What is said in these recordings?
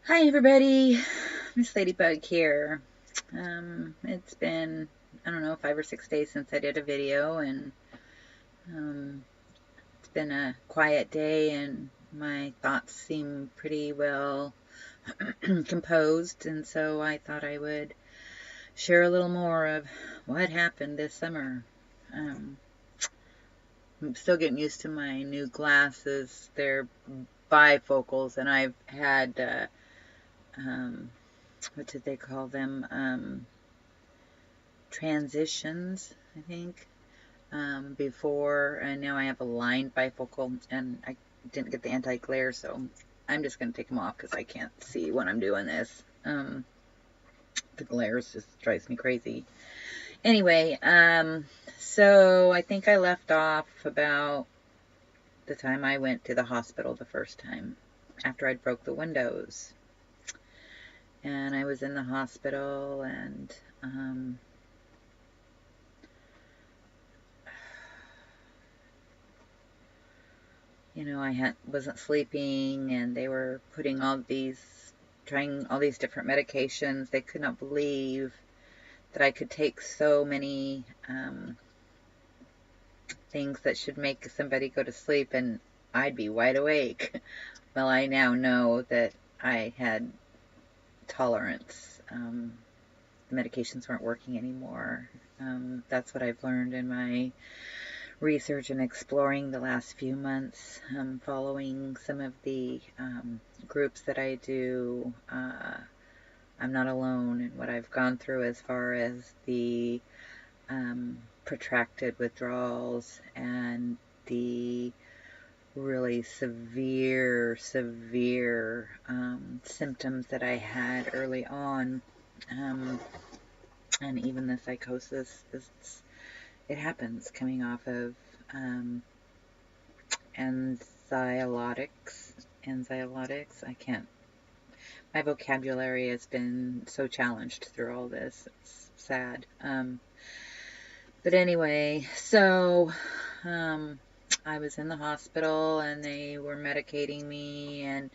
Hi everybody, Miss Ladybug here. It's been, I don't know, 5 or 6 days since I did a video, and um, it's been a quiet day, and my thoughts seem pretty well composed, and so I thought I would share a little more of what happened this summer. Um, I'm still getting used to my new glasses. They're bifocals, and I've had, what did they call them? Transitions, I think, before, and now I have a lined bifocal, and I didn't get the anti-glare, so I'm just going to take them off because I can't see when I'm doing this. The glares just drives me crazy. Anyway, so I think I left off about the time I went to the hospital the first time after I'd broke the windows. And I was in the hospital, and I wasn't sleeping, and they were trying all these different medications. They could not believe that I could take so many things that should make somebody go to sleep, and I'd be wide awake. Well, I now know that I had tolerance. The medications weren't working anymore. That's what I've learned in my research and exploring the last few months, following some of the groups that I do. I'm not alone in what I've gone through as far as the protracted withdrawals and the really severe symptoms that I had early on. And even the psychosis, it happens coming off of anxiolytics. I can't, my vocabulary has been so challenged through all this. It's sad. But anyway, so I was in the hospital, and they were medicating me, and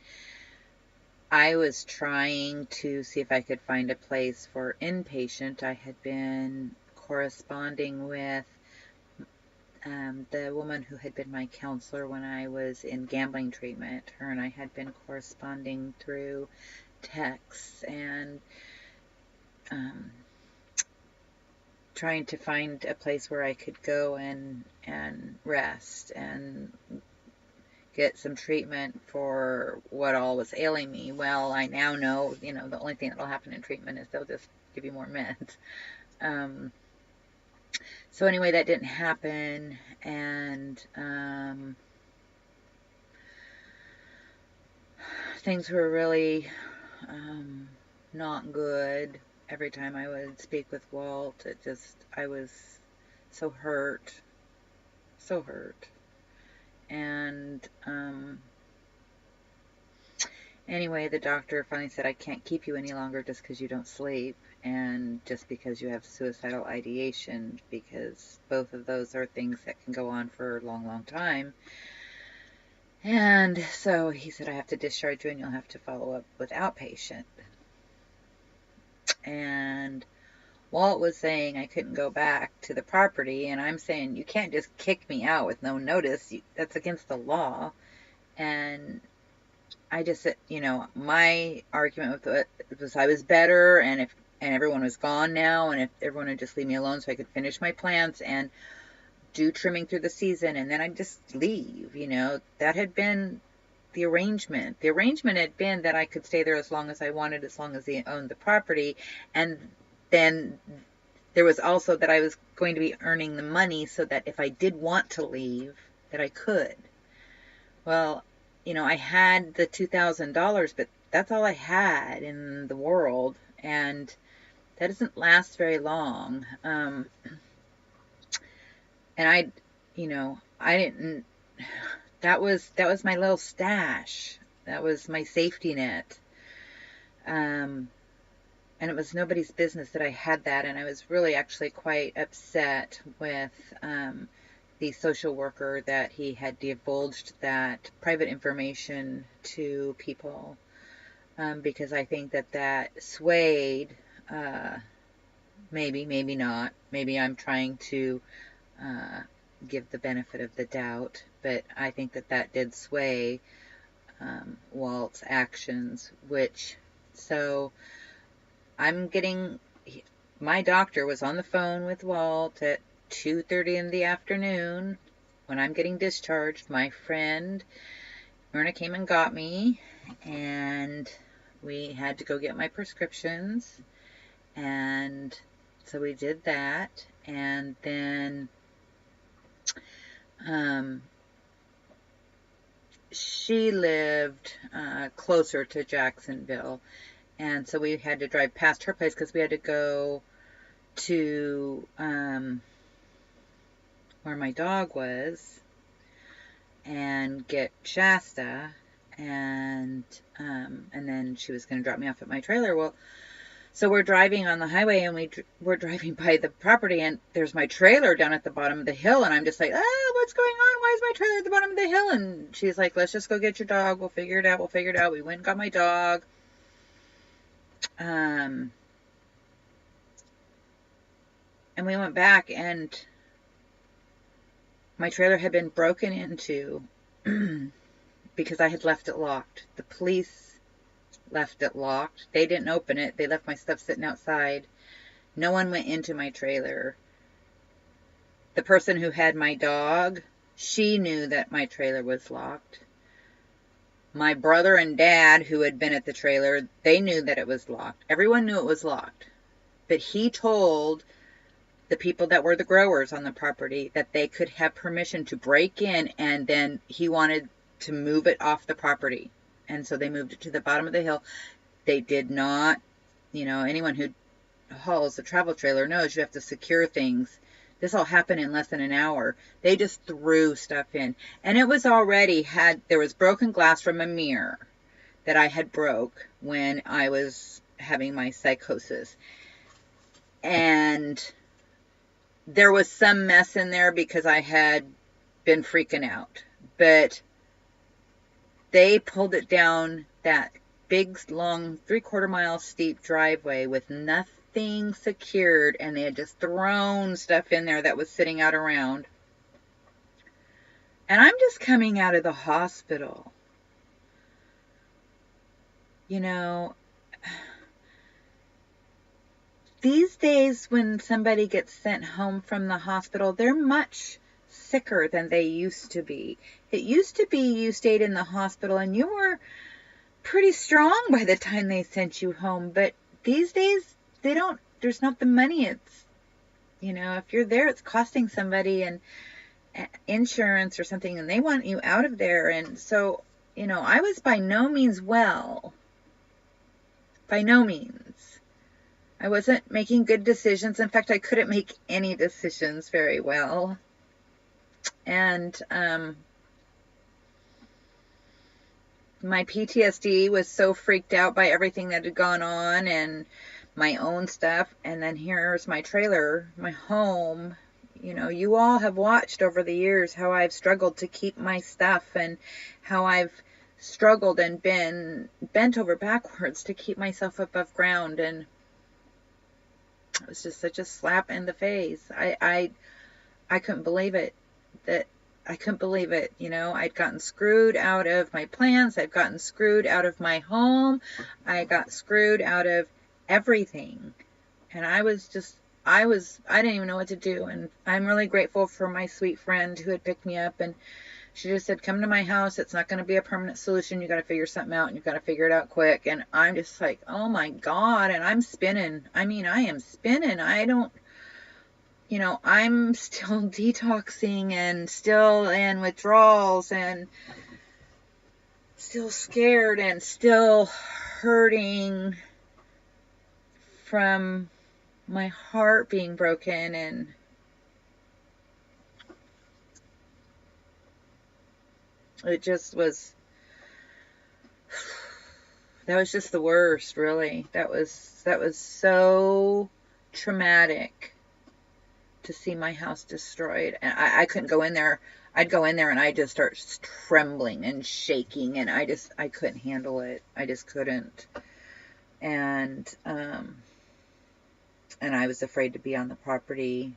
I was trying to see if I could find a place for inpatient. I had been corresponding with the woman who had been my counselor when I was in gambling treatment. Her and I had been corresponding through texts, and trying to find a place where I could go and rest and get some treatment for what all was ailing me. Well, I now know, the only thing that'll happen in treatment is they'll just give you more meds. So anyway, that didn't happen, and things were really not good. Every time I would speak with Walt, I was so hurt, so hurt. And anyway, the doctor finally said, I can't keep you any longer just because you don't sleep, and just because you have suicidal ideation, because both of those are things that can go on for a long, long time. And so he said, I have to discharge you, and you'll have to follow up with outpatient. And Walt was saying I couldn't go back to the property, and I'm saying, you can't just kick me out with no notice. That's against the law. And I just said, my argument with it was I was better, and everyone was gone now, and if everyone would just leave me alone so I could finish my plants and do trimming through the season, and then I'd just leave. That had been the arrangement. The arrangement had been that I could stay there as long as I wanted, as long as they owned the property. And then there was also that I was going to be earning the money so that if I did want to leave, that I could. Well, I had the $2,000, but that's all I had in the world, and that doesn't last very long. And I didn't, that was my little stash. That was my safety net. And it was nobody's business that I had that, and I was really actually quite upset with the social worker that he had divulged that private information to people. because I think that that swayed, maybe not. Maybe I'm trying to uh, give the benefit of the doubt, but I think that that did sway Walt's actions, so I'm getting, my doctor was on the phone with Walt at 2:30 in the afternoon when I'm getting discharged. My friend Myrna came and got me, and we had to go get my prescriptions, and so we did that, and then she lived closer to Jacksonville, and so we had to drive past her place because we had to go to where my dog was and get Shasta, and then she was going to drop me off at my trailer. Well, so we're driving on the highway, and we're driving by the property, and there's my trailer down at the bottom of the hill, and I'm just like, what's going on? Why is my trailer at the bottom of the hill? And she's like, let's just go get your dog. We'll figure it out. We went and got my dog. And we went back, and my trailer had been broken into because I had left it locked. The police left it locked. They didn't open it. They left my stuff sitting outside. No one went into my trailer. The person who had my dog, she knew that my trailer was locked. My brother and dad, who had been at the trailer, they knew that it was locked. Everyone knew it was locked. But he told the people that were the growers on the property that they could have permission to break in, and then he wanted to move it off the property. And so they moved it to the bottom of the hill. They did not, anyone who hauls a travel trailer knows you have to secure things. This all happened in less than an hour. They just threw stuff in. And it was already there was broken glass from a mirror that I had broke when I was having my psychosis. And there was some mess in there because I had been freaking out. But they pulled it down that big, long, 3/4 mile steep driveway with nothing secured, and they had just thrown stuff in there that was sitting out around. And I'm just coming out of the hospital. These days when somebody gets sent home from the hospital, they're much sicker than they used to be. It used to be you stayed in the hospital and you were pretty strong by the time they sent you home. But these days, there's not the money. It's, if you're there, it's costing somebody and insurance or something, and they want you out of there. And so, I was by no means well. By no means. I wasn't making good decisions. In fact, I couldn't make any decisions very well. And my PTSD was so freaked out by everything that had gone on and my own stuff. And then here's my trailer, my home. You all have watched over the years how I've struggled to keep my stuff and how I've struggled and been bent over backwards to keep myself above ground. And it was just such a slap in the face. I couldn't believe it. I couldn't believe it. I'd gotten screwed out of my plans. I've gotten screwed out of my home. I got screwed out of everything. And I didn't even know what to do. And I'm really grateful for my sweet friend who had picked me up, and she just said, come to my house. It's not going to be a permanent solution. You got to figure something out, and you've got to figure it out quick. And I'm just like, oh my God. And I'm spinning. I am spinning. I'm still detoxing and still in withdrawals and still scared and still hurting from my heart being broken. And it just was, that was just the worst, really. That was so traumatic to see my house destroyed. And I couldn't go in there. I'd go in there and I'd just start trembling and shaking, and I couldn't handle it. I just couldn't. And I was afraid to be on the property.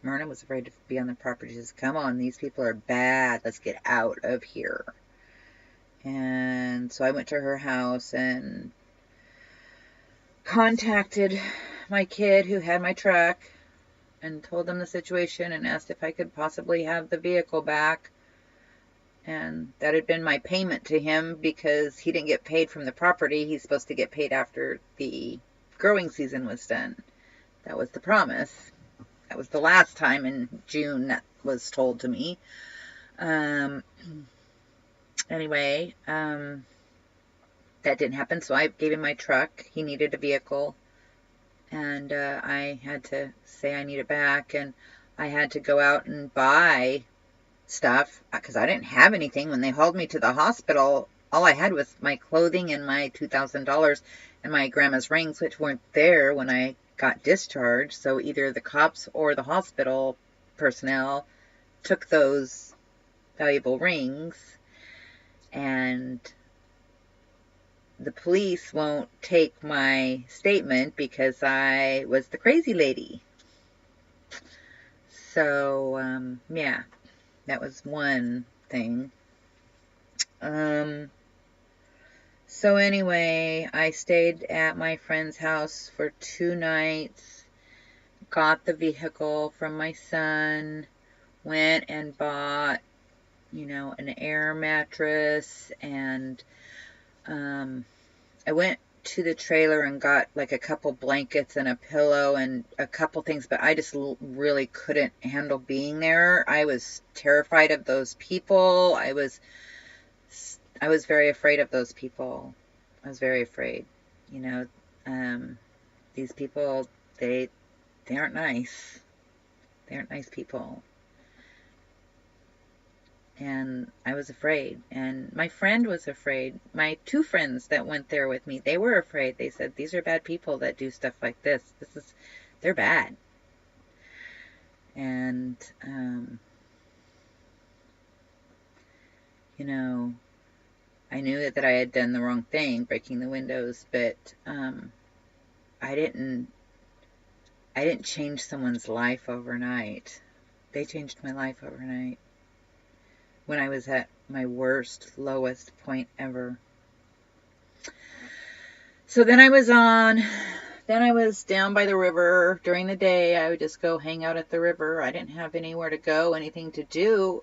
Myrna was afraid to be on the property. She says, come on, these people are bad. Let's get out of here. And so I went to her house and contacted my kid who had my truck and told them the situation and asked if I could possibly have the vehicle back. And that had been my payment to him because he didn't get paid from the property. He's supposed to get paid after the growing season was done. That was the promise. That was the last time in June that was told to me. Anyway, that didn't happen, so I gave him my truck. He needed a vehicle, and I had to say I need it back, and I had to go out and buy stuff because I didn't have anything. When they hauled me to the hospital, all I had was my clothing and my $2,000 and my grandma's rings, which weren't there when I got discharged. So either the cops or the hospital personnel took those valuable rings, and the police won't take my statement because I was the crazy lady. So, yeah, that was one thing. So anyway, I stayed at my friend's house for 2 nights, got the vehicle from my son, went and bought, an air mattress, and I went to the trailer and got like a couple blankets and a pillow and a couple things, but I just really couldn't handle being there. I was terrified of those people. I was very afraid of those people. I was very afraid. These people, they aren't nice. They aren't nice people. And I was afraid. And my friend was afraid. My 2 friends that went there with me, they were afraid. They said, these are bad people that do stuff like this. They're bad. And, I knew that I had done the wrong thing, breaking the windows, but I didn't change someone's life overnight. They changed my life overnight when I was at my worst, lowest point ever. So then I was down by the river during the day. I would just go hang out at the river. I didn't have anywhere to go, anything to do.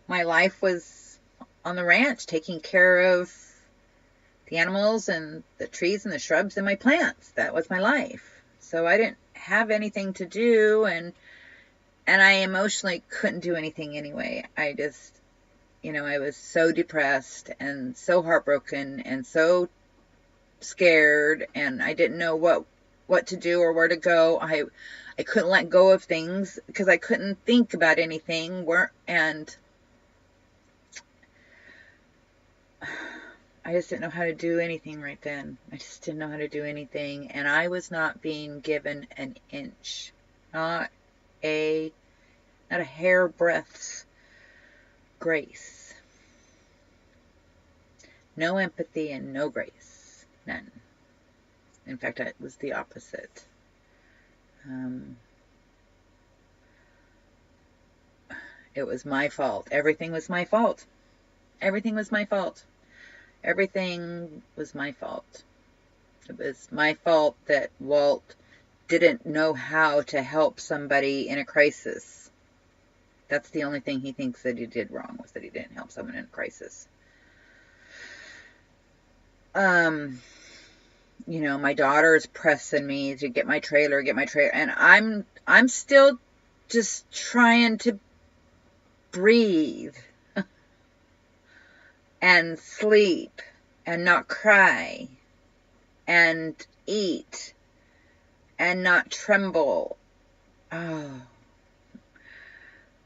My life was on the ranch, taking care of the animals and the trees and the shrubs and my plants. That was my life. So I didn't have anything to do, and I emotionally couldn't do anything anyway. I just, I was so depressed and so heartbroken and so scared, and I didn't know what to do or where to go. I couldn't let go of things because I couldn't think about anything. And I just didn't know how to do anything right then. I just didn't know how to do anything, and I was not being given an inch, not a hairbreadth's grace. No empathy and no grace. None. In fact, it was the opposite. It was my fault. Everything was my fault. Everything was my fault. Everything was my fault. It was my fault that Walt didn't know how to help somebody in a crisis. That's the only thing he thinks that he did wrong, was that he didn't help someone in a crisis. My daughter's pressing me to get my trailer, and I'm still just trying to breathe and sleep and not cry and eat and not tremble. Oh.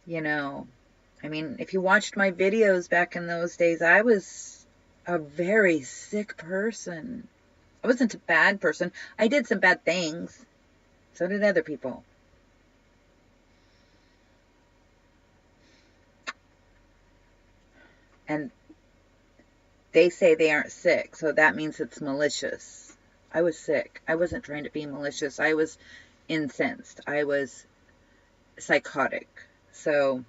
If you watched my videos back in those days, I was a very sick person. I wasn't a bad person. I did some bad things. So did other people. And they say they aren't sick, so that means it's malicious. I was sick. I wasn't trying to be malicious. I was incensed. I was psychotic. So,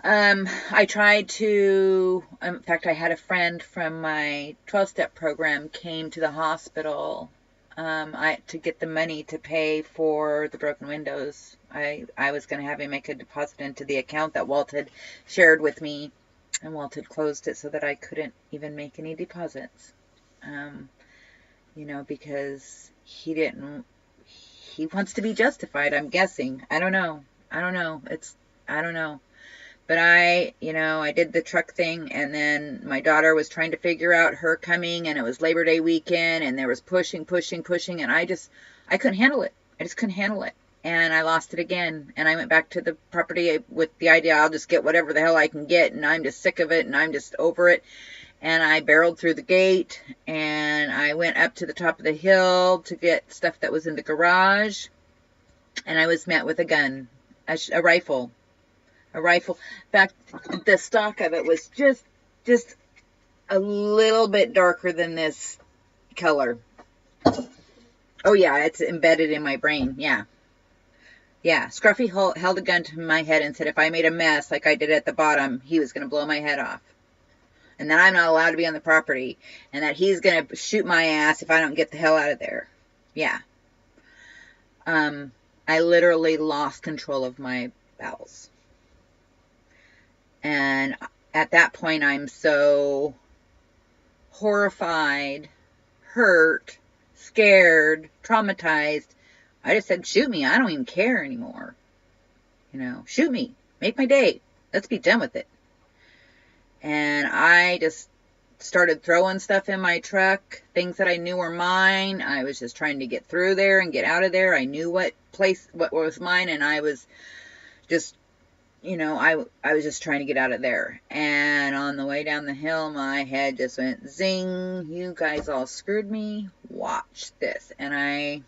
I tried to, in fact, I had a friend from my 12-step program came to the hospital to get the money to pay for the broken windows. I was going to have him make a deposit into the account that Walt had shared with me, and Walt had closed it so that I couldn't even make any deposits. Because he wants to be justified, I'm guessing. I don't know. I don't know. But I did the truck thing, and then my daughter was trying to figure out her coming, and it was Labor Day weekend, and there was pushing, and I couldn't handle it. I just couldn't handle it. And I lost it again, and I went back to the property with the idea I'll just get whatever the hell I can get, and I'm just sick of it, and I'm just over it. And I barreled through the gate, and I went up to the top of the hill to get stuff that was in the garage, and I was met with a gun, a rifle. A rifle. In fact, the stock of it was just a little bit darker than this color. Oh yeah, it's embedded in my brain. Yeah. Scruffy held a gun to my head and said if I made a mess like I did at the bottom, he was going to blow my head off. And that I'm not allowed to be on the property. And that he's going to shoot my ass if I don't get the hell out of there. Yeah. I literally lost control of my bowels. And at that point, I'm so horrified, hurt, scared, traumatized. I just said, shoot me. I don't even care anymore. Shoot me. Make my day. Let's be done with it. And I just started throwing stuff in my truck, things that I knew were mine. I was just trying to get through there and get out of there. I knew what was mine, and I was just I was just trying to get out of there. And on the way down the hill, my head just went zing. You guys all screwed me. Watch this. And I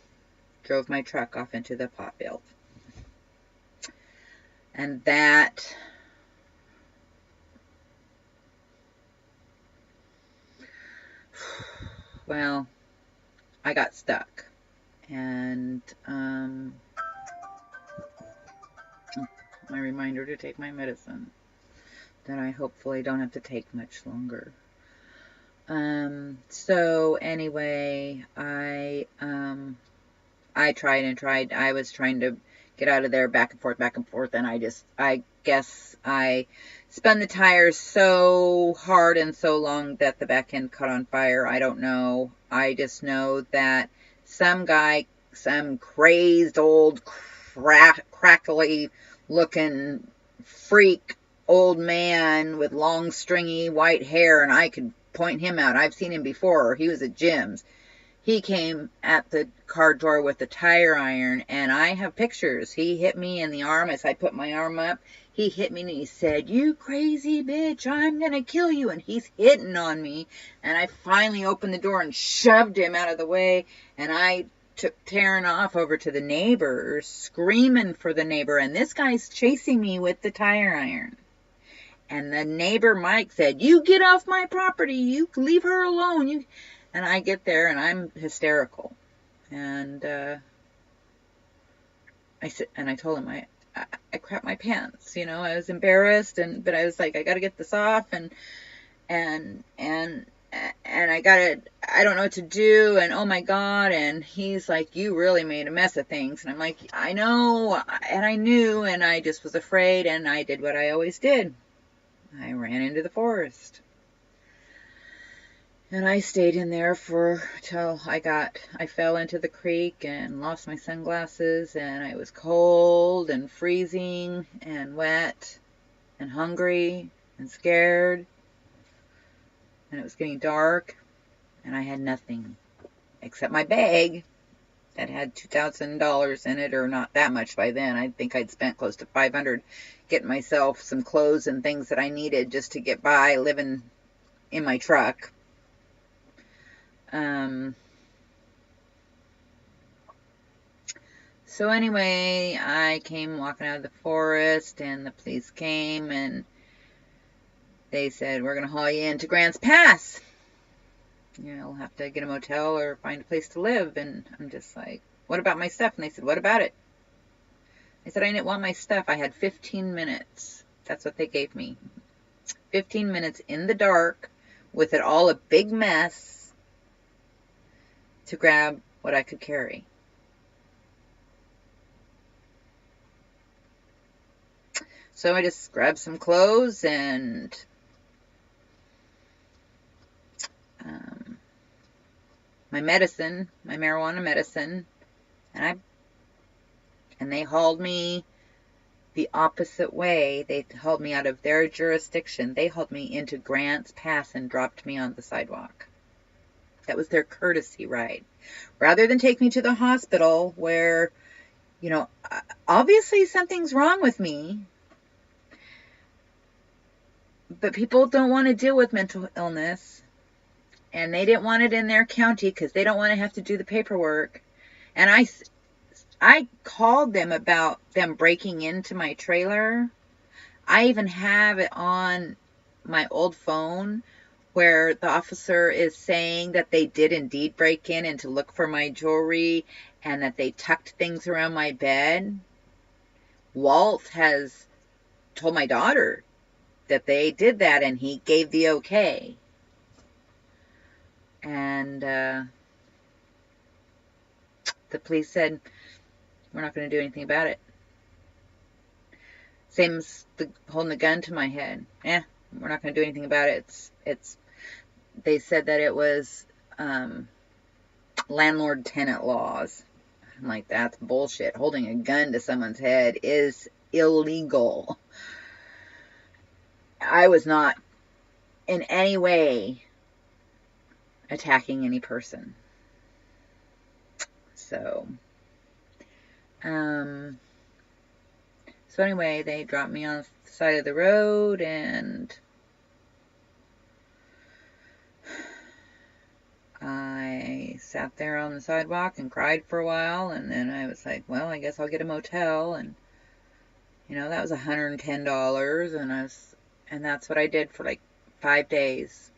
drove my truck off into the pot field. And that, well, I got stuck. And, my reminder to take my medicine that I hopefully don't have to take much longer. So anyway, I tried and tried. I was trying to get out of there back and forth, and I guess I spun the tires so hard and so long that the back end caught on fire. I don't know. I just know that some guy, some crazed old crackly looking freak old man with long stringy white hair, and I could point him out. I've seen him before. He was at Jim's. He came at the car door with a tire iron, and I have pictures. He hit me in the arm as I put my arm up. He hit me and he said, "You crazy bitch, I'm gonna kill you." And he's hitting on me, and I finally opened the door and shoved him out of the way, and I took tearing off over to the neighbors, screaming for the neighbor, and this guy's chasing me with the tire iron. And the neighbor Mike said, "You get off my property, you leave her alone." And I get there and I'm hysterical. And I told him I crap my pants, I was embarrassed, but I was like, I gotta get this off, and I don't know what to do, and oh my God. And he's like, "You really made a mess of things." And I'm like, I know, and I knew, and I just was afraid, and I did what I always did. I ran into the forest. And I stayed in there till I fell into the creek and lost my sunglasses, and I was cold and freezing and wet and hungry and scared. And it was getting dark, and I had nothing except my bag that had $2,000 in it, or not that much by then. I think I'd spent close to $500 getting myself some clothes and things that I needed just to get by living in my truck. So anyway, I came walking out of the forest, and the police came, and they said, we're going to haul you into Grants Pass. You'll have to get a motel or find a place to live. And I'm just like, what about my stuff? And they said, what about it? I said, I didn't want my stuff. I had 15 minutes. That's what they gave me. 15 minutes in the dark with it all a big mess to grab what I could carry. So I just grabbed some clothes and my medicine, my marijuana medicine, and they hauled me the opposite way. They hauled me out of their jurisdiction. They hauled me into Grants Pass and dropped me on the sidewalk. That was their courtesy ride. Rather than take me to the hospital where, you know, obviously something's wrong with me. But people don't want to deal with mental illness. And they didn't want it in their county because they don't want to have to do the paperwork. And I called them about them breaking into my trailer. I even have it on my old phone where the officer is saying that they did indeed break in and to look for my jewelry and that they tucked things around my bed. Walt has told my daughter that they did that and he gave the okay. And the police said, we're not going to do anything about it. Same as holding the gun to my head. We're not going to do anything about it. They said that it was landlord-tenant laws. I'm like, that's bullshit. Holding a gun to someone's head is illegal. I was not in any way attacking any person. So anyway, they dropped me on the side of the road and I sat there on the sidewalk and cried for a while, and then I was like, well, I guess I'll get a motel, and you know, that was $110, and that's what I did for like 5 days.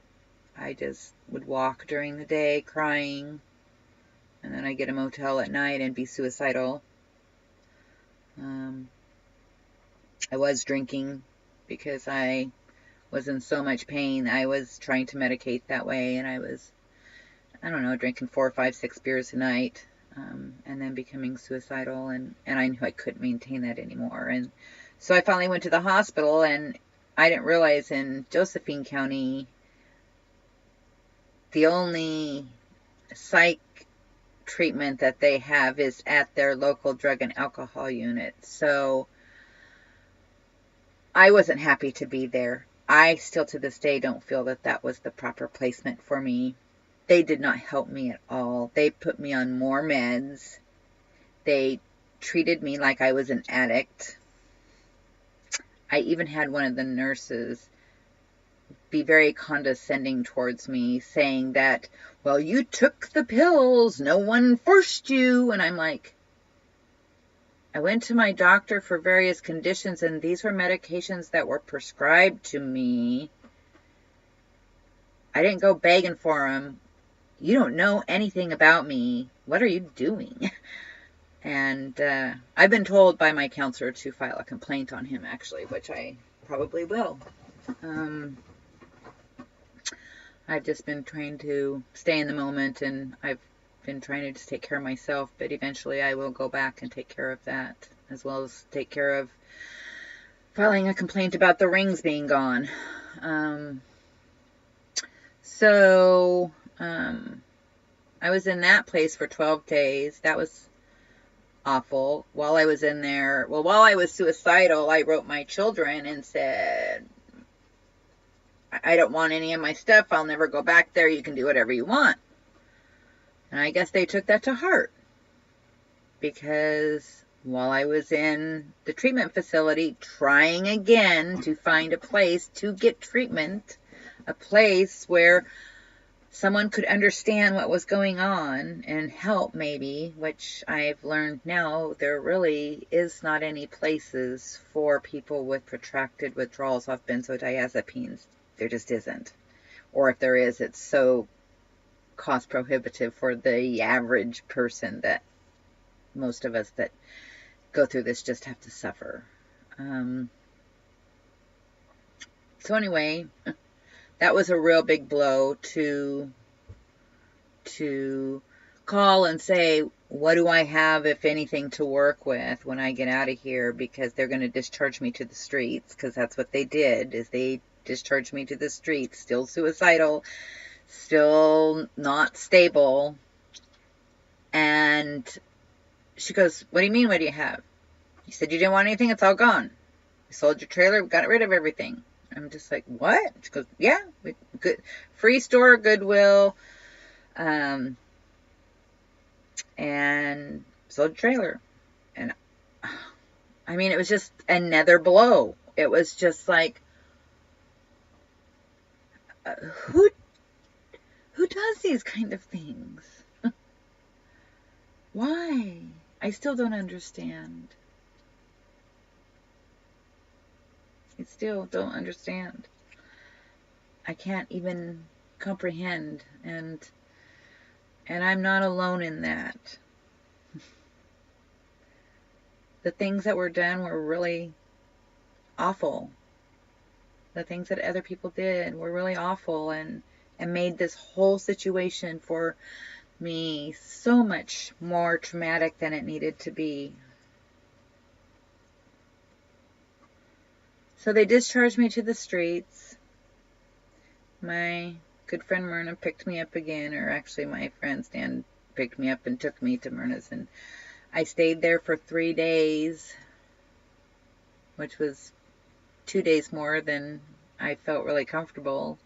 I just would walk during the day crying, and then I'd get a motel at night and be suicidal. I was drinking because I was in so much pain. I was trying to medicate that way, and I was, I don't know, drinking 4, 5, 6 beers a night, and then becoming suicidal, and I knew I couldn't maintain that anymore. And so I finally went to the hospital, and I didn't realize in Josephine County, the only psych treatment that they have is at their local drug and alcohol unit. So I wasn't happy to be there. I still to this day don't feel that that was the proper placement for me. They did not help me at all. They put me on more meds. They treated me like I was an addict. I even had one of the nurses be very condescending towards me, saying that, well, you took the pills, no one forced you. And I'm like, I went to my doctor for various conditions, and these were medications that were prescribed to me. I didn't go begging for them. You don't know anything about me. What are you doing? And I've been told by my counselor to file a complaint on him, actually, which I probably will. I've just been trying to stay in the moment, and I've been trying to just take care of myself, but eventually I will go back and take care of that, as well as take care of filing a complaint about the rings being gone. I was in that place for 12 days. That was awful. While I was in there, while I was suicidal, I wrote my children and said, I don't want any of my stuff. I'll never go back there. You can do whatever you want. And I guess they took that to heart, because while I was in the treatment facility trying again to find a place to get treatment, a place where someone could understand what was going on and help maybe, which I've learned now there really is not any places for people with protracted withdrawals off benzodiazepines. There just isn't. Or if there is, it's so cost prohibitive for the average person that most of us that go through this just have to suffer. So anyway, that was a real big blow to call and say, what do I have, if anything, to work with when I get out of here, because they're going to discharge me to the streets, because that's what they did, is they discharged me to the streets, still suicidal, still not stable. And she goes, what do you mean, what do you have? You said you didn't want anything, it's all gone. We sold your trailer, we got rid of everything. I'm just like, what? She goes, yeah, good, free store, Goodwill, and sold a trailer. And I mean, it was just another blow. It was just like, who does these kind of things? Why? I still don't understand. I still don't understand. I can't even comprehend, and I'm not alone in that. The things that were done were really awful. The things that other people did were really awful, and made this whole situation for me so much more traumatic than it needed to be. So they discharged me to the streets. My good friend Myrna picked me up again, or actually my friend Stan picked me up and took me to Myrna's, and I stayed there for 3 days, which was 2 days more than I felt really comfortable.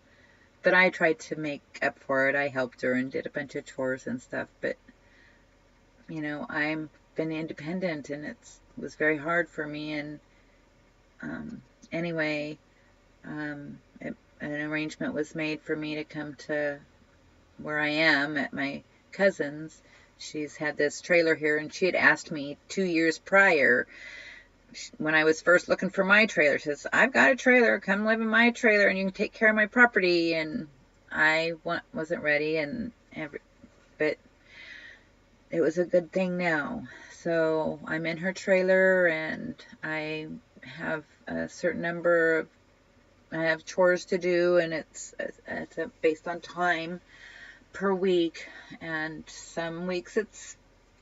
But I tried to make up for it. I helped her and did a bunch of chores and stuff. But, you know, I've been independent, and it was very hard for me. And anyway, an arrangement was made for me to come to where I am at my cousin's. She's had this trailer here, and she had asked me 2 years prior, when I was first looking for my trailer, she says, I've got a trailer, come live in my trailer and you can take care of my property. And I wasn't ready, but it was a good thing now. So I'm in her trailer, and I have a certain number of, I have chores to do, and it's based on time per week. And some weeks it's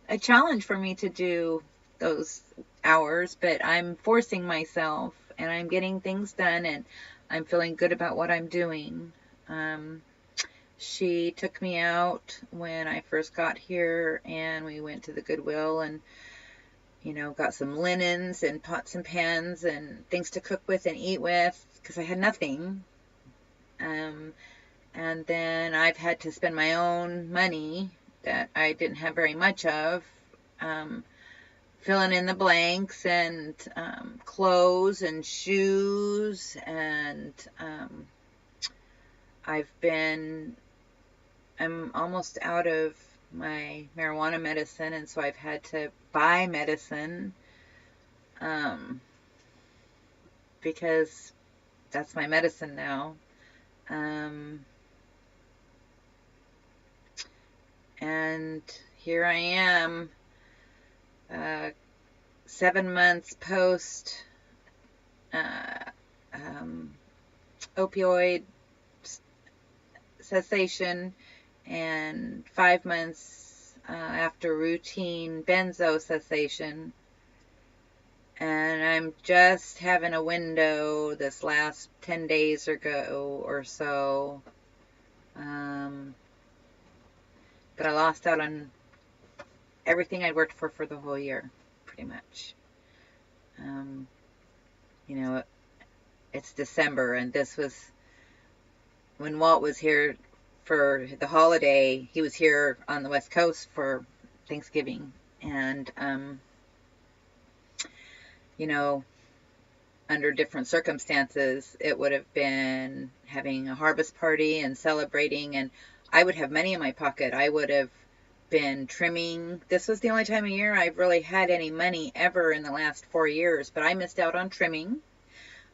a challenge for me to do those hours, but I'm forcing myself, and I'm getting things done, and I'm feeling good about what I'm doing. She took me out when I first got here, and we went to the Goodwill and, you know, got some linens and pots and pans and things to cook with and eat with, because I had nothing. And then I've had to spend my own money that I didn't have very much of, filling in the blanks, and clothes and shoes, and I'm almost out of my marijuana medicine, and so I've had to buy medicine, because that's my medicine now. And here I am, 7 months post opioid cessation, and 5 months after routine benzo cessation. And I'm just having a window this last 10 days ago or so. But I lost out on everything I'd worked for the whole year, pretty much. You know, it's December, and this was when Walt was here for the holiday. He was here on the West Coast for Thanksgiving, and you know, under different circumstances, it would have been having a harvest party and celebrating, and I would have money in my pocket. I would have been trimming. This was the only time of year I've really had any money ever in the last 4 years, but I missed out on trimming.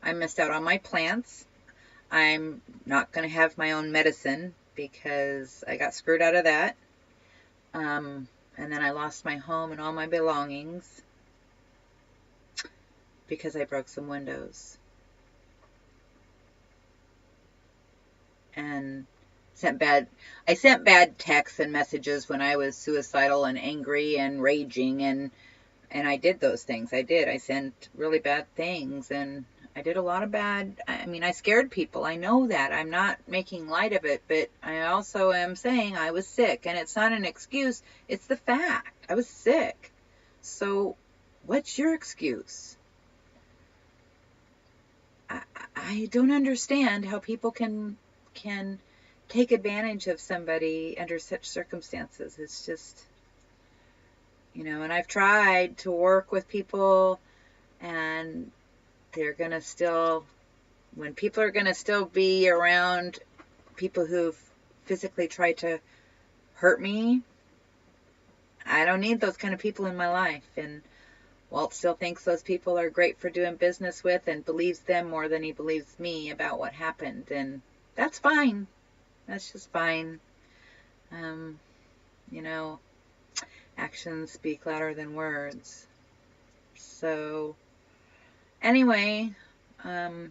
I missed out on my plants. I'm not going to have my own medicine because I got screwed out of that. And then I lost my home and all my belongings because I broke some windows. And I sent bad texts and messages when I was suicidal and angry and raging, and I did those things. I sent really bad things, and I did a lot of bad. I mean, I scared people. I know that. I'm not making light of it, but I also am saying I was sick, and it's not an excuse. It's the fact. I was sick. So what's your excuse? I don't understand how people can take advantage of somebody under such circumstances. It's just, and I've tried to work with people, and they're going to still, when people are going to still be around people who've physically tried to hurt me, I don't need those kind of people in my life. And Walt still thinks those people are great for doing business with and believes them more than he believes me about what happened. And that's fine. That's just fine. Actions speak louder than words. So, anyway, I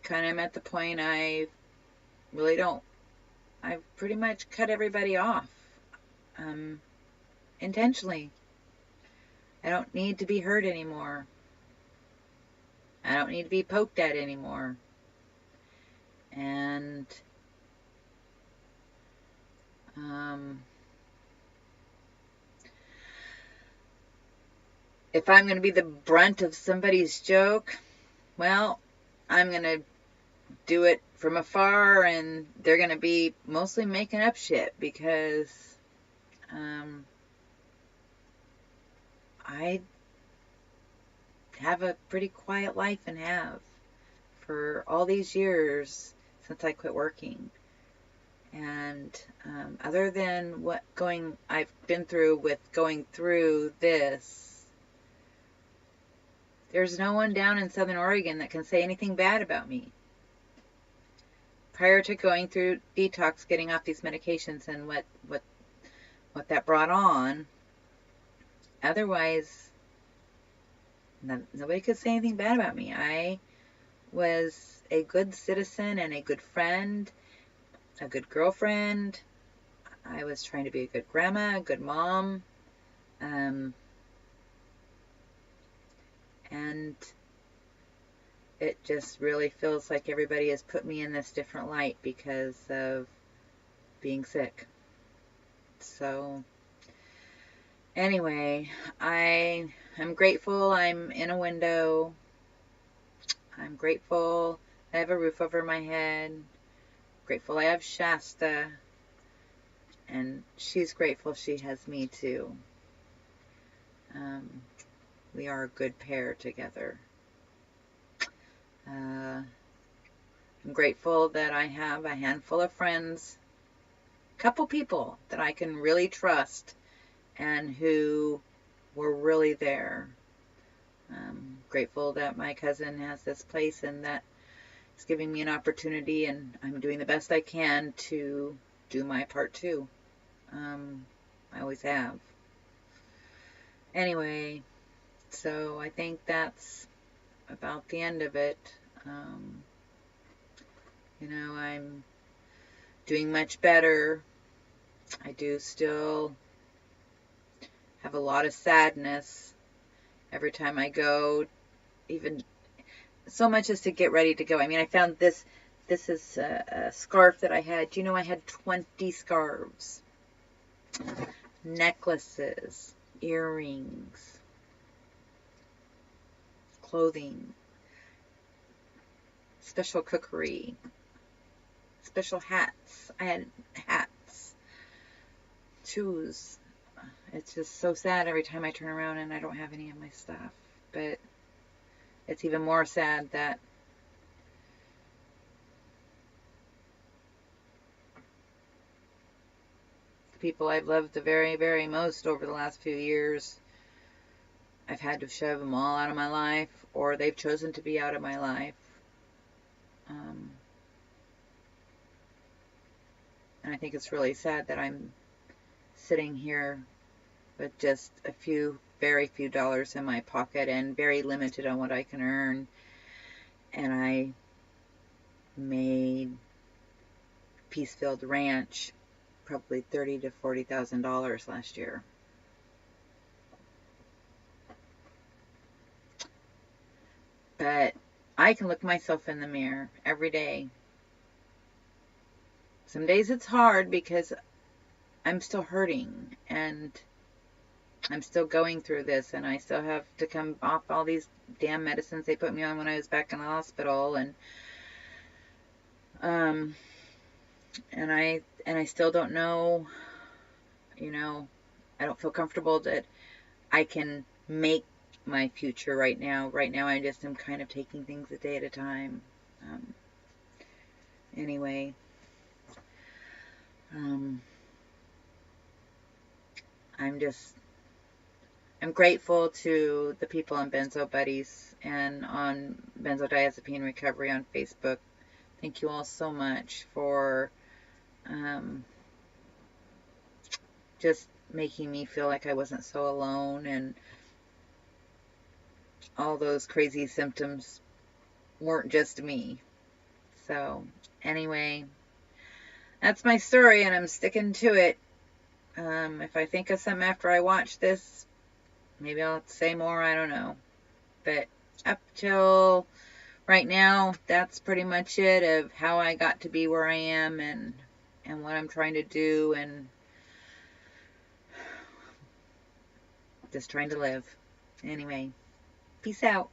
kind of am at the point I really don't. I've pretty much cut everybody off, intentionally. I don't need to be hurt anymore. I don't need to be poked at anymore. And if I'm going to be the brunt of somebody's joke, well, I'm going to do it from afar, and they're going to be mostly making up shit because I have a pretty quiet life and have for all these years since I quit working. And other than what I've been through with going through this, there's no one down in Southern Oregon that can say anything bad about me. Prior to going through detox, getting off these medications and what that brought on, otherwise, nobody could say anything bad about me. I was a good citizen and a good friend, a good girlfriend. I was trying to be a good grandma, a good mom. And it just really feels like everybody has put me in this different light because of being sick. So, anyway, I'm grateful I'm in a window. I'm grateful I have a roof over my head. Grateful I have Shasta. And she's grateful she has me too. We are a good pair together. I'm grateful that I have a handful of friends, a couple people that I can really trust and who were really there. I'm grateful that my cousin has this place and that it's giving me an opportunity, and I'm doing the best I can to do my part too. I always have. Anyway, so I think that's about the end of it. I'm doing much better. I do still have a lot of sadness every time I go, even so much as to get ready to go. I mean, I found this is a scarf that I had. Do you know I had 20 scarves, necklaces, earrings, clothing, special cookery, special hats. I had hats, shoes. It's just so sad every time I turn around and I don't have any of my stuff. But it's even more sad that the people I've loved the very, very most over the last few years, I've had to shove them all out of my life, or they've chosen to be out of my life. I think it's really sad that I'm sitting here with just very few dollars in my pocket and very limited on what I can earn. And I made Peacefield Ranch probably $30,000 to $40,000 last year. But I can look myself in the mirror every day. Some days it's hard because I'm still hurting and I'm still going through this, and I still have to come off all these damn medicines they put me on when I was back in the hospital, and I still don't know, I don't feel comfortable that I can make my future right now. Right now I just am kind of taking things a day at a time. Anyway, I'm grateful to the people on Benzo Buddies and on Benzodiazepine Recovery on Facebook. Thank you all so much for just making me feel like I wasn't so alone, and all those crazy symptoms weren't just me. So anyway, that's my story, and I'm sticking to it. If I think of something after I watch this, maybe I'll say more, I don't know. But up till right now, that's pretty much it of how I got to be where I am, and what I'm trying to do, and just trying to live. Anyway, peace out.